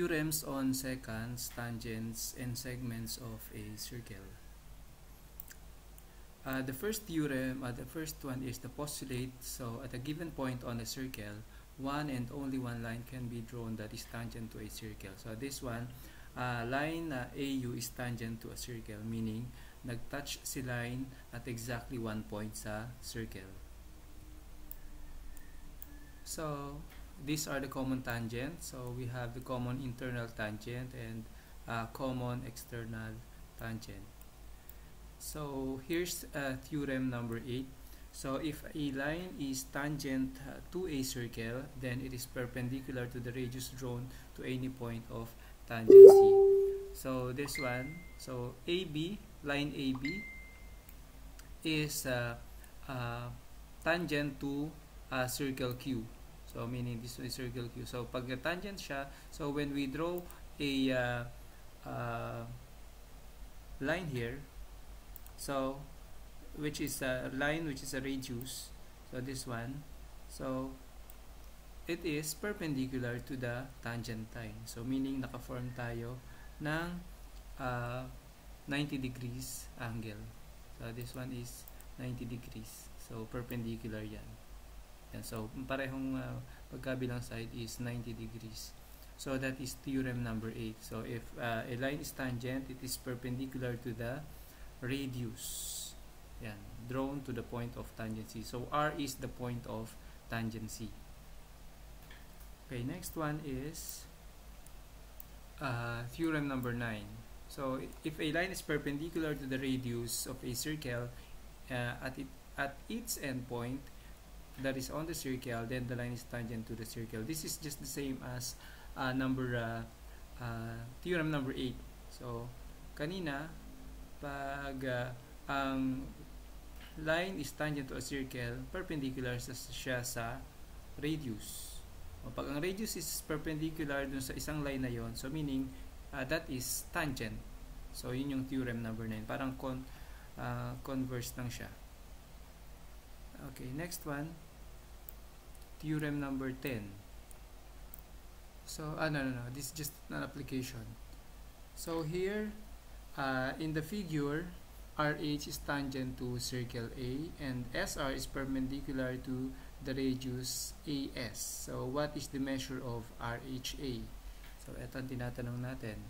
Theorems on seconds, tangents, and segments of a circle. The first theorem, the first one is the postulate. So at a given point on a circle, one and only one line can be drawn that is tangent to a circle. So this one, line AU is tangent to a circle, meaning nag-touch si line at exactly one point sa circle. So these are the common tangents. So we have the common internal tangent and common external tangent. So here's theorem number 8. So if a line is tangent to a circle, then it is perpendicular to the radius drawn to any point of tangency. So this one, so AB, line AB is tangent to circle Q. So meaning this is circle Q. So pag tangent siya, so when we draw a line here, so which is a line which is a radius, so this one, so it is perpendicular to the tangent line. So meaning naka-form tayo ng 90 degrees angle. So this one is 90 degrees. So perpendicular yan. So parehong pagkabilang side is 90 degrees. So that is theorem number 8. So if a line is tangent, it is perpendicular to the radius, yan, drawn to the point of tangency. So R is the point of tangency. Okay, next one is theorem number 9. So if a line is perpendicular to the radius of a circle at its end point that is on the circle, then the line is tangent to the circle. This is just the same as theorem number 8. So kanina, pag ang line is tangent to a circle, perpendicular siya sa radius. O pag ang radius is perpendicular dun sa isang line na yon, so meaning that is tangent. So yun yung theorem number 9. Parang converse lang siya. Okay, next one, theorem number 10. So no, this is just an application. So here in the figure, RH is tangent to circle A and SR is perpendicular to the radius AS. So what is the measure of RHA? So ito ang tinatanong natin.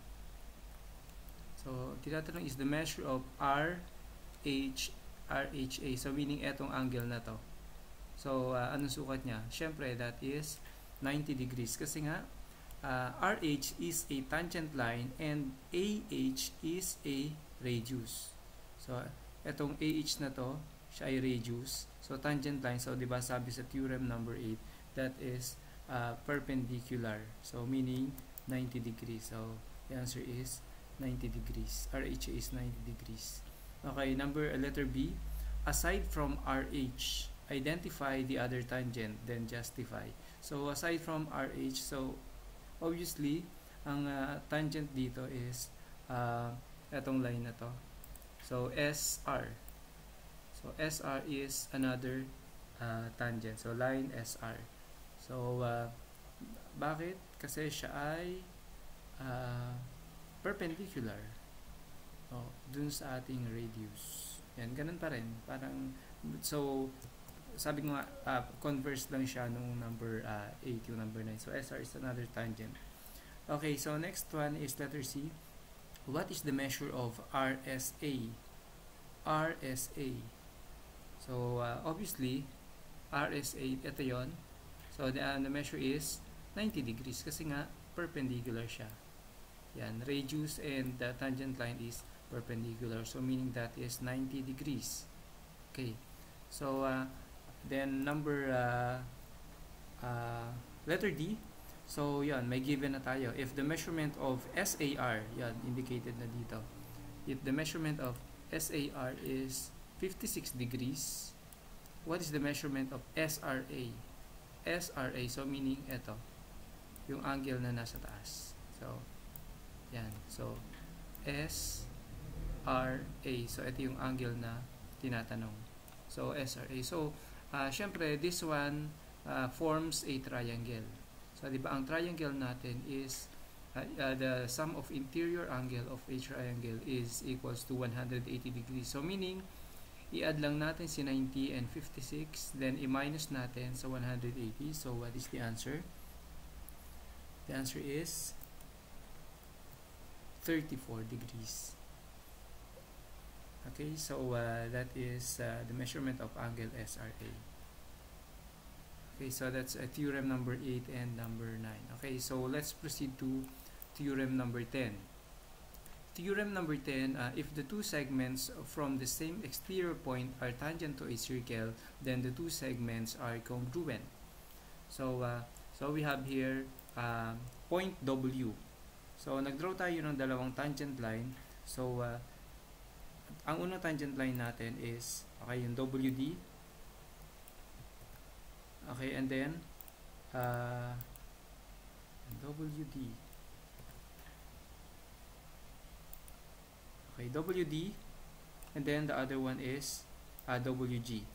So tinatanong is the measure of RHA. So meaning etong angle na to. So anong sukat niya? Syempre that is 90 degrees kasi nga RH is a tangent line and AH is a radius. So etong AH na to, siya ay radius. So tangent line, so diba sabi sa theorem number 8, that is perpendicular. So meaning 90 degrees. So the answer is 90 degrees. RHA is 90 degrees. Okay, letter B. Aside from RH, identify the other tangent, then justify. So aside from RH, so obviously ang tangent dito is etong line na to. So SR. So SR is another tangent. So line SR. So bakit? Kasi siya ay perpendicular dun sa ating radius. Yan, ganun pa rin. Parang, so sabi ko nga, converse lang siya nung number 8, yung number 9. So SR is another tangent. Okay, so next one is letter C. What is the measure of RSA? RSA. So obviously, RSA, ito yon. So the measure is 90 degrees kasi nga perpendicular siya. Yan, radius and the tangent line is perpendicular. So meaning that is 90 degrees. Okay. So then letter D. So yan, may given na tayo. If the measurement of SAR, yan, indicated na dito. If the measurement of SAR is 56 degrees, what is the measurement of SRA? SRA, so meaning ito, yung angle na nasa taas. So, yan. So, SRA. So, ito yung angle na tinatanong. So, SRA. So, syempre, this one forms a triangle. So, di ba, ang triangle natin is the sum of interior angle of a triangle is equals to 180 degrees. So meaning, i-add lang natin si 90 and 56, then i-minus natin sa 180. So what is the answer? The answer is 34 degrees. Okay, so that is the measurement of angle SRA. Okay, so that's theorem number 8 and number 9. Okay, so let's proceed to theorem number 10. Theorem number 10, if the two segments from the same exterior point are tangent to a circle, then the two segments are congruent. So, so we have here point W. So, nag-draw tayo ng dalawang tangent line. So, ang unang tangent line natin is, okay, yung WD. Okay, and then, WD. Okay, WD, and then the other one is WG.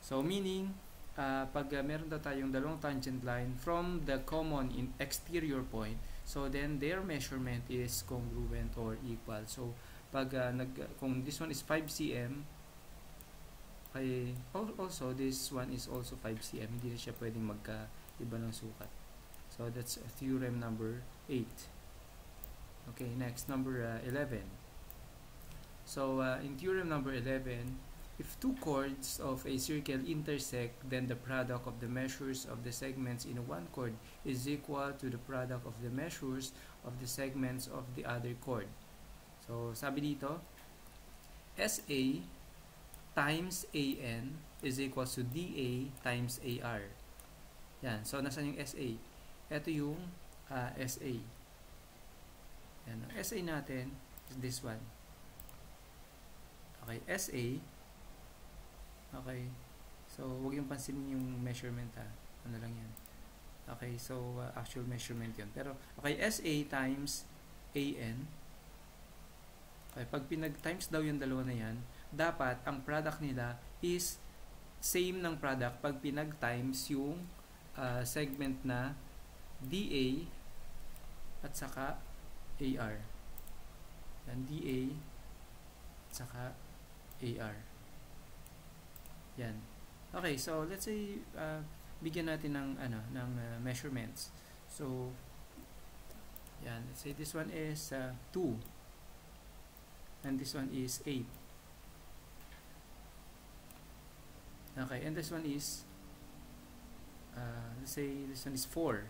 So, meaning, pag meron daw tayong dalawang tangent line from the common in exterior point, so then their measurement is congruent or equal. So, pag kung this one is 5 cm, okay, also this one is also 5 cm, hindi na siya pwedeng magkaiba ng sukat. So, that's theorem number 8. Okay, next, number 11. So, in theorem number 11, if two chords of a circle intersect, then the product of the measures of the segments in one chord is equal to the product of the measures of the segments of the other chord. So, sabi dito, SA times AN is equal to DA times AR. Yan. So, nasan yung SA? Ito yung SA. Yan. Ang SA natin is this one. Okay, SA. Okay. So, huwag yung pansinin yung measurement ha. Ano lang yan. Okay, so actual measurement yun. Pero, okay, SA times AN. Okay, pag pinag-times daw yung dalawa na yan, dapat ang product nila is same ng product pag pinag-times yung segment na DA at saka AR. Yan, DA at saka AR. Yan. Okay, so let's say bigyan natin ng measurements. So yan, let's say this one is 2 and this one is 8. Okay, and this one is let's say this one is 4.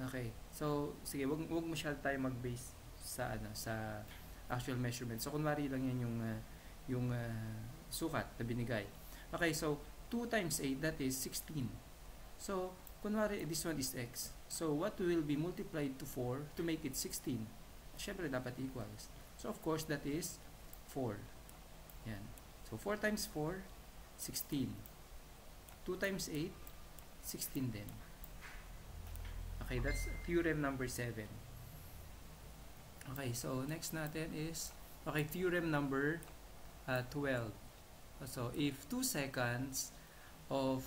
Okay. So sige, wag masyado tayo mag-base sa sa actual measurement. So kunwari lang yan yung sukat na binigay. Okay, so 2 times 8, that is 16. So kunwari this one is x. So what will be multiplied to 4 to make it 16? Syempre dapat equals. So of course that is 4. Yan. So 4 times 4, 16. 2 times 8, 16 din. Okay, that's theorem number 7. Okay, so next natin is, okay, theorem number 12. So, if 2 seconds of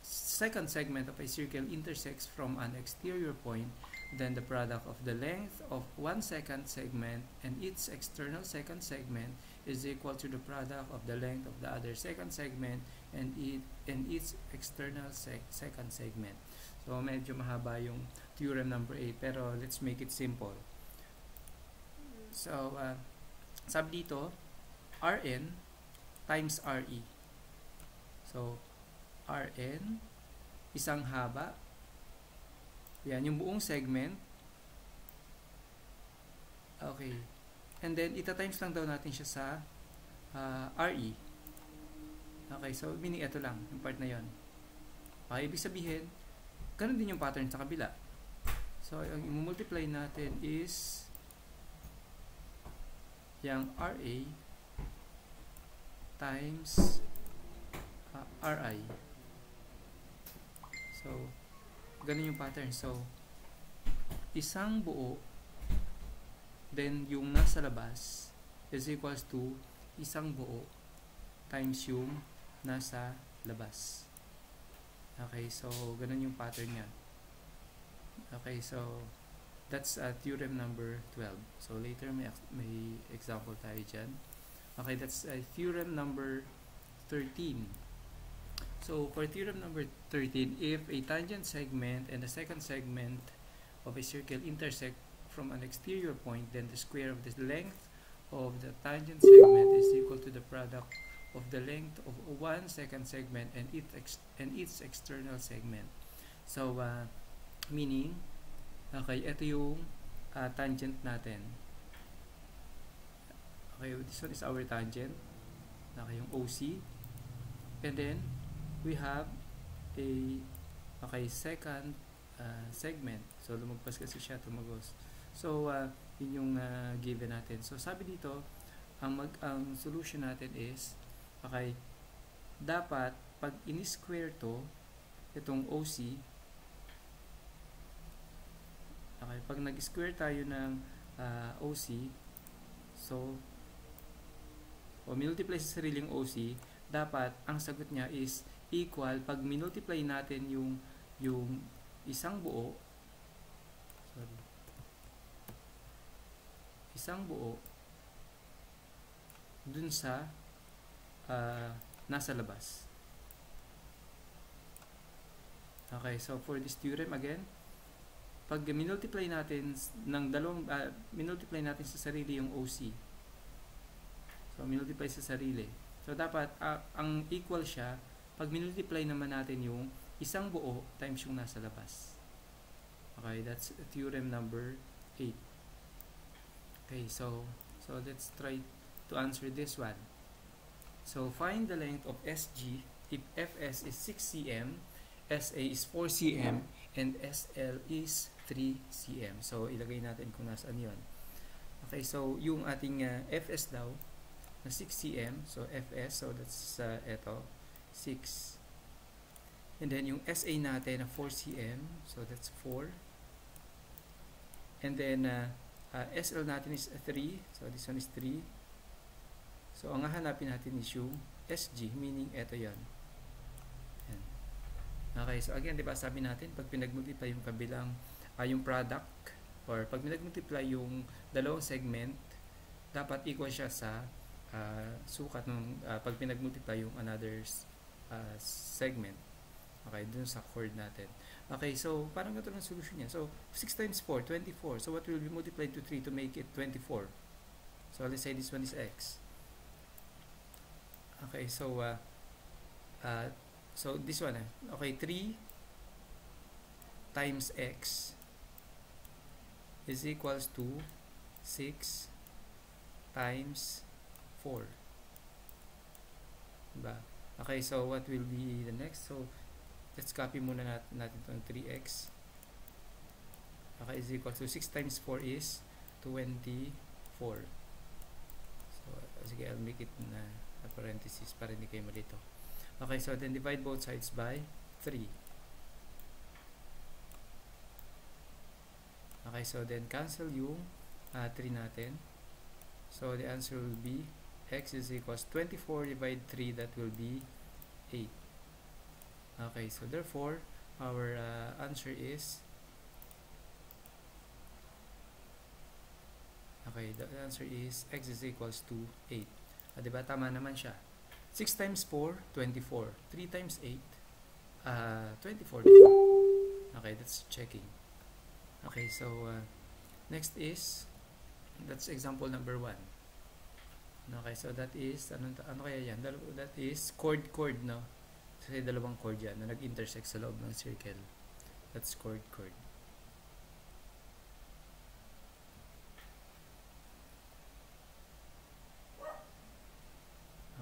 second segment of a circle intersects from an exterior point, then the product of the length of 1 second segment and its external second segment is equal to the product of the length of the other second segment and its external second segment. So, medyo mahaba yung theorem number 8, pero let's make it simple. So, sabi dito, Rn times Re. So, Rn, isang haba. Yan, yung buong segment. Okay. And then, ita-times lang daw natin siya sa Re. Okay, so, meaning ito lang, yung part na yon. Okay, ibig sabihin, ganun din yung pattern sa kabila. So, ang i-multiply natin is yung RA times RI. So, ganun yung pattern. So, isang buo, then yung nasa labas is equals to isang buo times yung nasa labas. Okay, so, ganun yung pattern yan. Okay, so, That's theorem number 12. So later may example tayo dyan. Okay, that's theorem number 13. So for theorem number 13, if a tangent segment and the second segment of a circle intersect from an exterior point, then the square of the length of the tangent segment is equal to the product of the length of one second segment and its external segment. So meaning, okay, ito yung tangent natin. Okay, this one is our tangent. Okay, yung OC. And then we have a second segment. So lumagpas kasi siya, tumagos. So yun yung given natin. So sabi dito, ang solution natin is, okay, dapat pag in-square to, itong OC, okay, pag nag-square tayo ng OC, so o multiply sa sariling OC, dapat ang sagot niya is equal pag multiply natin yung isang buo, dun sa nasa labas. Okay, so for this theorem again, pag minultiply natin ng minultiply natin sa sarili yung OC. So minultiply sa sarili. So dapat ang equal siya pag minultiply naman natin yung isang buo times yung nasa labas. Okay, that's theorem number 8. Okay, so let's try to answer this one. So find the length of SG if FS is 6 cm, SA is 4 cm, and SL is 3 cm. So ilagay natin kung nasaan yun. Okay, so yung ating FS daw na 6 cm, so FS, so that's eto, 6. And then yung SA natin na 4 cm, so that's 4. And then SL natin is 3, so this one is 3. So ang hahanapin natin is yung SG, meaning eto yan. Yan. Okay, so again, diba sabi natin, pag pinag-multiply yung kabilang, yung product, or pag pinag-multiply yung dalawang segment, dapat equal siya sa sukat ng pag pinag-multiply yung another segment. Okay, dun sa chord natin. Okay, so parang ito ng solution niya. So 6 times 4, 24. So what will be multiplied to 3 to make it 24? So let's say this one is x. Okay, so so this one, okay, 3 times x is equals to 6 times 4. Diba? Okay, so what will be the next? So let's copy muna natin itong 3x. Okay, is equal to 6 times 4 is 24. So sige, I'll make it na parenthesis para hindi kayo malito. Okay, so then divide both sides by 3. Okay, so then cancel yung 3 natin. So the answer will be x is equals 24 divided 3, that will be 8. Okay, so therefore our answer is, okay, the answer is x is equals to 8. Diba tama naman siya? 6 times 4, 24. 3 times 8, 24. Okay, that's checking. Okay, so next is, that's example number 1. Okay, so that is, ano kaya yan? That is chord, no? Kasi dalawang chord yan na nag-intersect sa loob ng circle. That's chord.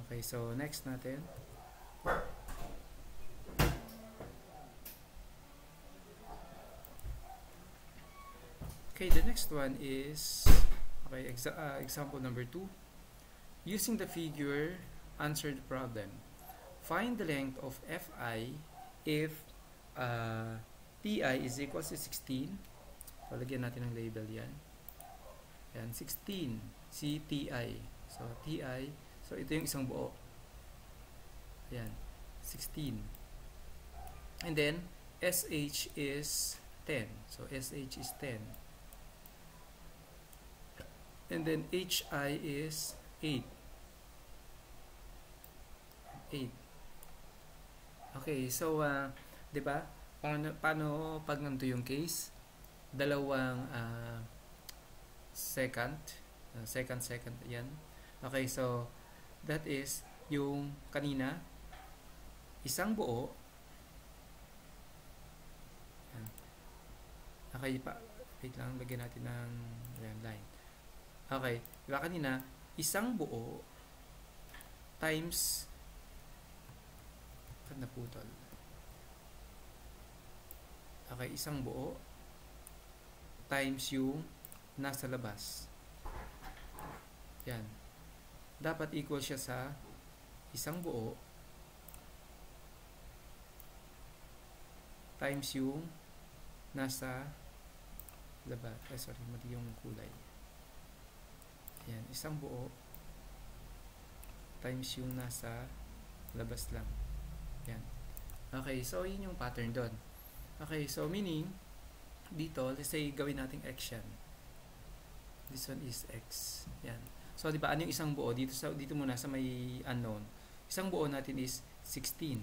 Okay, so next natin. Okay, the next one is, okay, example number 2. Using the figure, answer the problem. Find the length of FI if TI is equal to 16. So, lagyan natin ng label yan. Yan, 16. CTI. So, TI. So, ito yung isang buo. Ayan, 16. And then, SH is 10. So, SH is 10. And then HI is 8. 8. Okay, so, di ba? Paano pag nanto yung case? Dalawang second, second, yan. Okay, so, that is, yung kanina, isang buo. Yan. Okay, wait lang, lagyan natin ng line. Okay, diba kanina, isang buo times naputol. Okay, isang buo times yung nasa labas. Yan. Dapat equal siya sa isang buo times yung nasa labas. Sorry, mali yung kulay. Yan, isang buo times yung nasa labas lang. Yan. Okay, so yun yung pattern doon. Okay, so meaning, dito, let's say, gawin natin x yan. This one is x. Yan. So, di ba, ano yung isang buo? Dito muna sa may unknown. Isang buo natin is 16.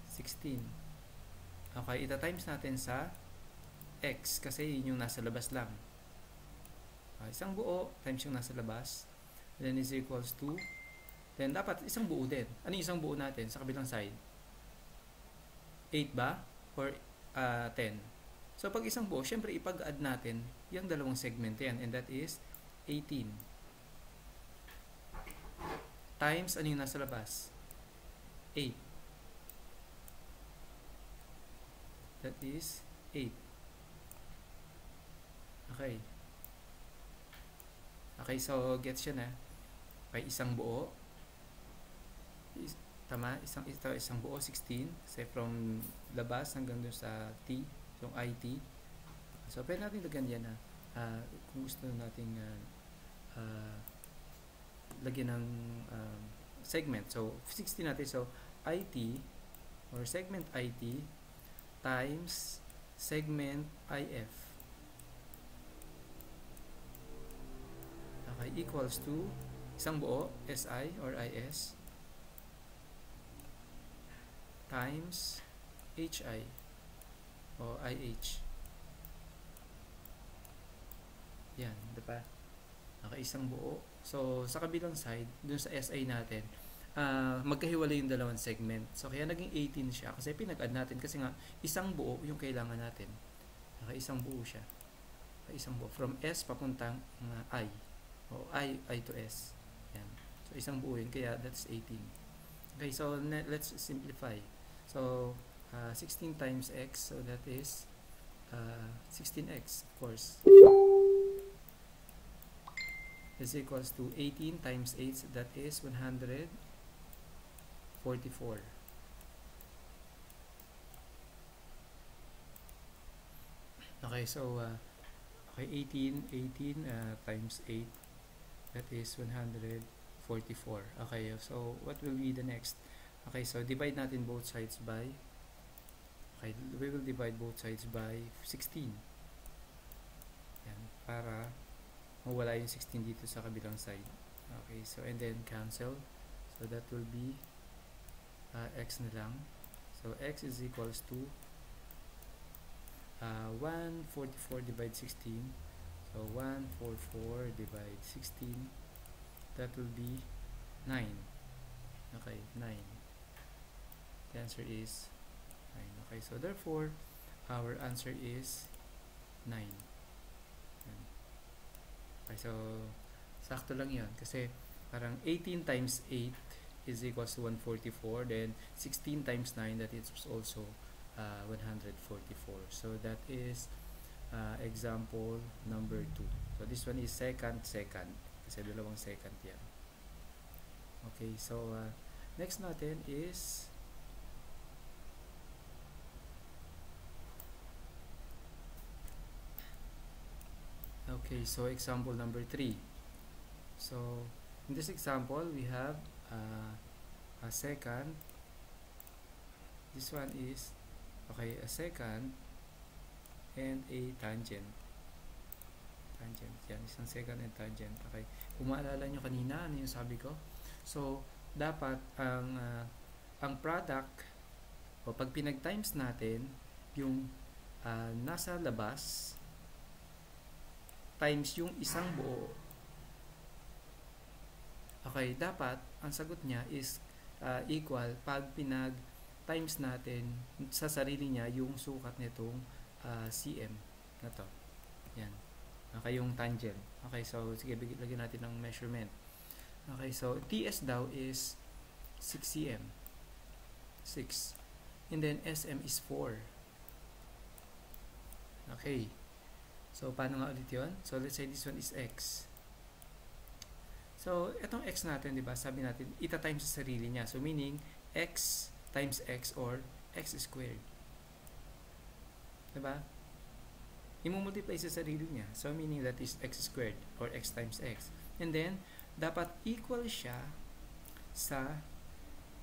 16. Okay, ita-times natin sa x kasi yun yung nasa labas lang. Okay, isang buo times yung nasa labas. Then is equals to, then dapat isang buo din. Ano yung isang buo natin sa kabilang side? 8 ba? Or 10? So, pag isang buo, syempre ipag-add natin yung dalawang segment yan. And that is 18. Times, ano yung nasa labas? 8. That is 8. Okay. Okay, so gets yun na. Okay, isang buo. Tama, isang buo 16 kasi from labas hanggang dun sa T, yung IT. So pwede natin lagyan yan kung gusto nating lagyan ng segment. So 16 natin, so IT or segment IT times segment IF. Okay, equals to isang buo SI or IS times HI o IH. Yan, diba? Okay, isang buo. So, sa kabilang side, dun sa SI natin, magkahiwalay yung dalawang segment. So, kaya naging 18 siya kasi pinag-add natin kasi nga, isang buo yung kailangan natin. Okay, isang buo siya. Okay, isang buo. From S papuntang I. O I to S. Yan. So, isang buo yun. Kaya, that's 18. Okay, so, let's simplify. So, 16 times x, so that is 16x, of course. Is equals to 18 times 8, so that is 144. Okay, so, okay, 18 times 8, that is 144. Okay, so, what will be the next? Okay, so divide natin both sides by, okay, we will divide both sides by 16. Yan, para mawala yung 16 dito sa kabilang side. Okay, so and then cancel. So that will be x na lang. So x is equals to 144 divide 16. So 144 divide 16. That will be 9. Okay, 9. The answer is 9. Okay, so therefore, our answer is 9. Okay, so sakto lang yun. Kasi parang 18 times 8 is equals to 144. Then 16 times 9, that is also 144. So that is example number 2. So this one is second. Kasi dalawang second yan. Okay, so next natin is okay, so example number 3. So in this example, we have a secant. This one is okay, a secant and a tangent. tangent. Yan, isang second and tangent. Okay. Kung maalala nyo kanina, ano yung sabi ko? So, dapat ang product, o pag pinag-times natin, yung nasa labas, times yung isang buo. Okay, dapat, ang sagot niya is equal pag pinag-times natin sa sarili niya yung sukat nitong cm na to. Yan. Okay, yung tangent. Okay, so sige, lagyan natin ng measurement. Okay, so TS daw is 6 cm. 6. And then SM is 4. Okay. So, paano nga ulit yun? So, let's say this one is X. So, itong X natin, di ba? Sabi natin, ita-times sa sarili niya. So, meaning, X times X or X squared. Di ba? I-multiply sa sarili niya. So, meaning that is X squared or X times X. And then, dapat equal siya sa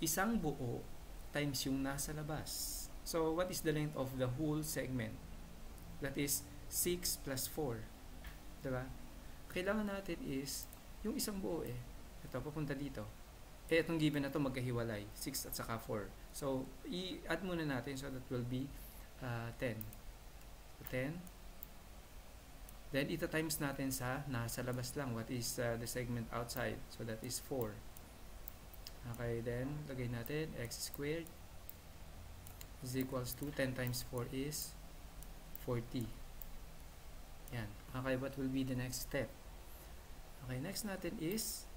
isang buo times yung nasa labas. So, what is the length of the whole segment? That is 6 plus 4. Diba? Kailangan natin is yung isang buo Ito, papunta dito. Itong given na to magkahiwalay. 6 at saka 4. So, i-add muna natin so that will be 10. So, 10. Then, ito times natin sa nasa labas lang. What is the segment outside? So, that is 4. Okay, then, lagay natin x squared is equals to 10 times 4 is 40. Yan. Okay, what will be the next step? Okay, next natin is,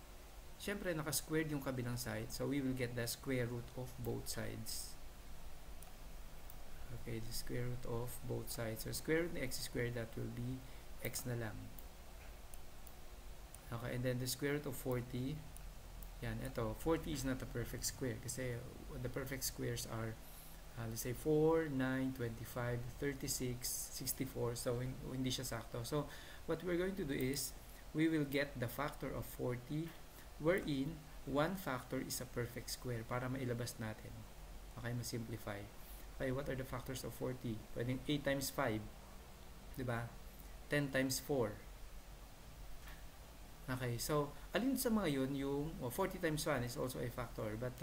syempre, naka-squared yung kabilang side. So, we will get the square root of both sides. Okay, the square root of both sides. So, square root ng x squared, that will be x na lang. Okay, and then the square root of 40, yan, ito, 40 is not a perfect square kasi the perfect squares are, let's say, 4, 9, 25, 36, 64, so hindi siya sakto. So, what we're going to do is, we will get the factor of 40, wherein, one factor is a perfect square para mailabas natin. Okay, ma-simplify. Okay, what are the factors of 40? Pwedeng 8 times 5, diba? 10 times 4. Okay, so, alin sa mga yun, yung 40 times 1 is also a factor, but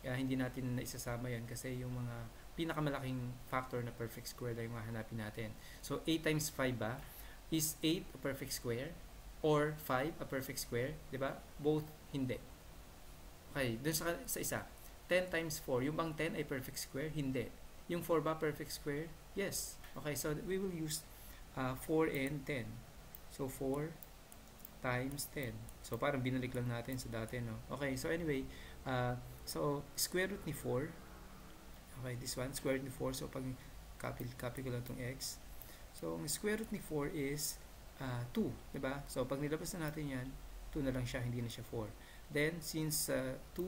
hindi natin naisasama yun kasi yung mga pinakamalaking factor na perfect square lang yung hahanapin natin. So, 8 times 5 ba? Is 8 a perfect square? Or 5 a perfect square? Diba? Both, hindi. Okay, dun sa isa. 10 times 4, yung bang 10 ay perfect square? Hindi. Yung 4 ba perfect square? Yes. Okay, so we will use 4 and 10. So, 4 times 10. So, parang binalik lang natin sa dati, no? Okay, so anyway, so, square root ni 4. Okay, this one, square root ni 4. So, pag copy ko lang itong x. So, ang square root ni 4 is 2, diba? So, pag nilabas na natin yan, 2 na lang siya, hindi na siya 4. Then, since 2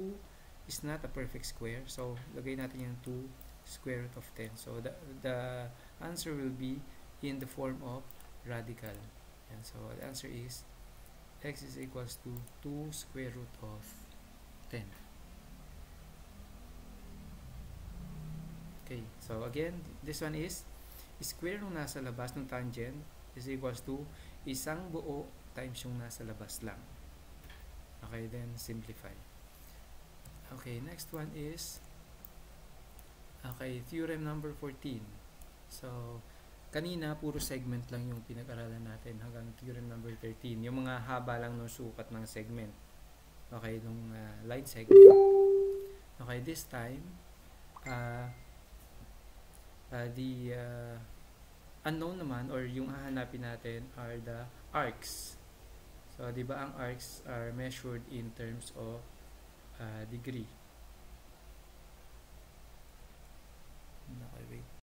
is not a perfect square, so, lagay natin yung 2 square root of 10. So, the answer will be in the form of radical. And so, the answer is x is equals to 2 square root of 10. Okay, so again, this one is square nung nasa labas ng tangent is equals to isang buo times yung nasa labas lang. Okay, then simplify. Okay, next one is theorem number 14. So, kanina, puro segment lang yung pinag-aralan natin hanggang theorem number 13. Yung mga haba lang ng sukat ng segment. Okay, nung line segment. Okay, this time, the unknown naman or yung hahanapin natin are the arcs. So, di ba ang arcs are measured in terms of degree. Okay, wait.